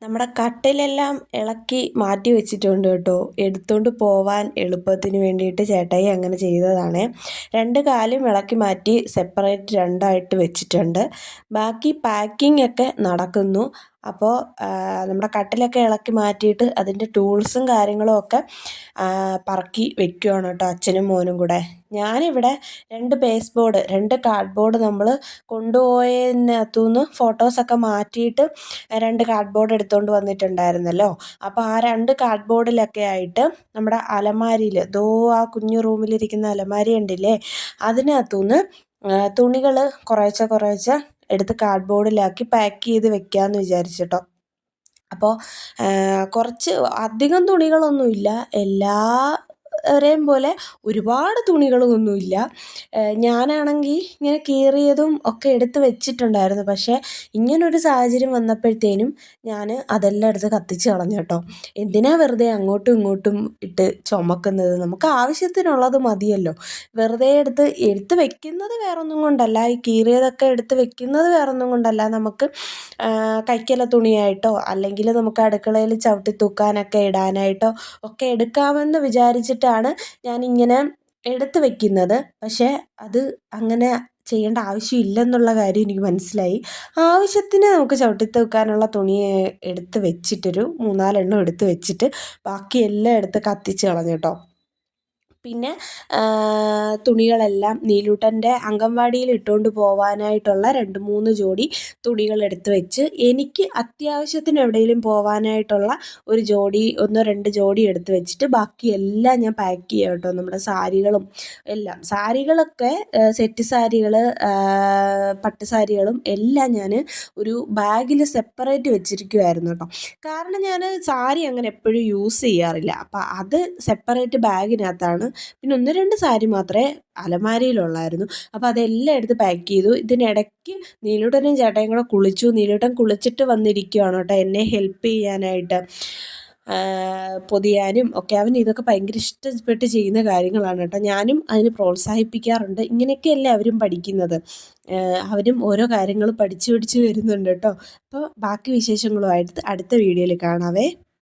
നമ്മുടെ കട്ടിലെല്ലാം ഇളക്കി മാറ്റി വെച്ചിട്ടുണ്ട് കേട്ടോ. എടുത്തുകൊണ്ട് പോവാൻ എളുപ്പത്തിന് വേണ്ടിയിട്ട് ചേട്ടായി അങ്ങനെ ചെയ്തതാണ്. രണ്ട് കാലും ഇളക്കി മാറ്റി സെപ്പറേറ്റ് രണ്ടായിട്ട് വെച്ചിട്ടുണ്ട്. ബാക്കി പാക്കിംഗ് ഒക്കെ നടക്കുന്നു. അപ്പോൾ നമ്മുടെ കട്ടിലൊക്കെ ഇളക്കി മാറ്റിയിട്ട് അതിൻ്റെ ടൂൾസും കാര്യങ്ങളും ഒക്കെ പറക്കി വെക്കുകയാണ് കേട്ടോ, അച്ഛനും മോനും കൂടെ. ഞാനിവിടെ രണ്ട് കാർഡ്ബോർഡ് നമ്മൾ കൊണ്ടുപോയതിനകത്തുനിന്ന് ഫോട്ടോസൊക്കെ മാറ്റിയിട്ട് രണ്ട് കാർഡ്ബോർഡ് എടുത്തുകൊണ്ട് വന്നിട്ടുണ്ടായിരുന്നല്ലോ. അപ്പോൾ ആ രണ്ട് കാർഡ്ബോർഡിലൊക്കെ ആയിട്ട് നമ്മുടെ അലമാരിയിൽ ആ കുഞ്ഞു റൂമിലിരിക്കുന്ന അലമാരി ഉണ്ടില്ലേ, അതിനകത്തുനിന്ന് തുണികൾ കുറേശ്ശെ എടുത്ത് കാർഡ്ബോർഡിലാക്കി പാക്ക് ചെയ്ത് വെക്കാമെന്ന് വിചാരിച്ചിട്ടോ. അപ്പോൾ കുറച്ച് അധികം തുണികളൊന്നുമില്ല, എല്ലാവരെയും പോലെ ഒരുപാട് തുണികളൊന്നുമില്ല. ഞാനാണെങ്കിൽ ഇങ്ങനെ കീറിയതും ഒക്കെ എടുത്ത് വെച്ചിട്ടുണ്ടായിരുന്നു. പക്ഷേ ഇങ്ങനൊരു സാഹചര്യം വന്നപ്പോഴത്തേനും ഞാൻ അതെല്ലാം എടുത്ത് കത്തിച്ച് കളഞ്ഞു കേട്ടോ. എന്തിനാ വെറുതെ അങ്ങോട്ടും ഇങ്ങോട്ടും ഇട്ട് ചുമക്കുന്നത്? നമുക്ക് ആവശ്യത്തിനുള്ളത് മതിയല്ലോ. വെറുതെ എടുത്ത് വെക്കുന്നത് വേറൊന്നും കൊണ്ടല്ല, ഈ കീറിയതൊക്കെ എടുത്ത് വെക്കുന്നത് വേറൊന്നും കൊണ്ടല്ല, നമുക്ക് കൈക്കല തുണിയായിട്ടോ അല്ലെങ്കിൽ നമുക്ക് അടുക്കളയിൽ ചവിട്ടി തൂക്കാനൊക്കെ ഇടാനായിട്ടോ ഒക്കെ എടുക്കാമെന്ന് വിചാരിച്ചിട്ടാണ് ഞാനിങ്ങനെ എടുത്ത് വെക്കുന്നത്. പക്ഷേ അത് അങ്ങനെ ചെയ്യേണ്ട ആവശ്യമില്ലെന്നുള്ള കാര്യം എനിക്ക് മനസ്സിലായി. ആവശ്യത്തിന് നമുക്ക് ചവിട്ടി തൂക്കാനുള്ള തുണി എടുത്ത് വെച്ചിട്ടൊരു 3-4 എടുത്ത് വെച്ചിട്ട് ബാക്കിയെല്ലാം എടുത്ത് കത്തിച്ച് കളഞ്ഞു കേട്ടോ. പിന്നെ തുണികളെല്ലാം നീലൂട്ടൻ്റെ അംഗൻവാടിയിൽ ഇട്ടുകൊണ്ട് പോവാനായിട്ടുള്ള 2-3 ജോഡി തുണികൾ എടുത്ത് വെച്ച്, എനിക്ക് അത്യാവശ്യത്തിന് എവിടെയെങ്കിലും പോവാനായിട്ടുള്ള ഒരു ജോഡി 1-2 ജോഡി എടുത്ത് വെച്ചിട്ട് ബാക്കിയെല്ലാം ഞാൻ പാക്ക് ചെയ്യാം കേട്ടോ. നമ്മുടെ സാരികളും എല്ലാം, സാരികളൊക്കെ സെറ്റ് സാരികൾ, പട്ട് സാരികളും എല്ലാം ഞാൻ ഒരു ബാഗിൽ സെപ്പറേറ്റ് വെച്ചിരിക്കുമായിരുന്നു കേട്ടോ. കാരണം ഞാൻ സാരി അങ്ങനെ എപ്പോഴും യൂസ് ചെയ്യാറില്ല. അപ്പോൾ അത് സെപ്പറേറ്റ് ബാഗിനകത്താണ്. പിന്നെ 1-2 സാരി മാത്രമേ അലമാരിയിലുള്ളായിരുന്നു. അപ്പോൾ അതെല്ലാം എടുത്ത് പാക്ക് ചെയ്തു. ഇതിനിടയ്ക്ക് നീലൂട്ടനും ചേട്ടായും കൂടെ കുളിച്ചു. നീലൂട്ടൻ കുളിച്ചിട്ട് വന്നിരിക്കുകയാണ് കേട്ടോ എന്നെ ഹെൽപ്പ് ചെയ്യാനായിട്ട്. പൊതിയാനും ഒക്കെ അവൻ ഇതൊക്കെ ഭയങ്കര ഇഷ്ടപ്പെട്ട് ചെയ്യുന്ന കാര്യങ്ങളാണ് കേട്ടോ. ഞാനും അതിന് പ്രോത്സാഹിപ്പിക്കാറുണ്ട്. ഇങ്ങനെയൊക്കെയല്ലേ അവരും പഠിക്കുന്നത്. അവരും ഓരോ കാര്യങ്ങൾ പഠിച്ച് വരുന്നുണ്ട് കേട്ടോ. അപ്പോൾ ബാക്കി വിശേഷങ്ങളുമായിട്ട് അടുത്ത വീഡിയോയിൽ കാണാവേ.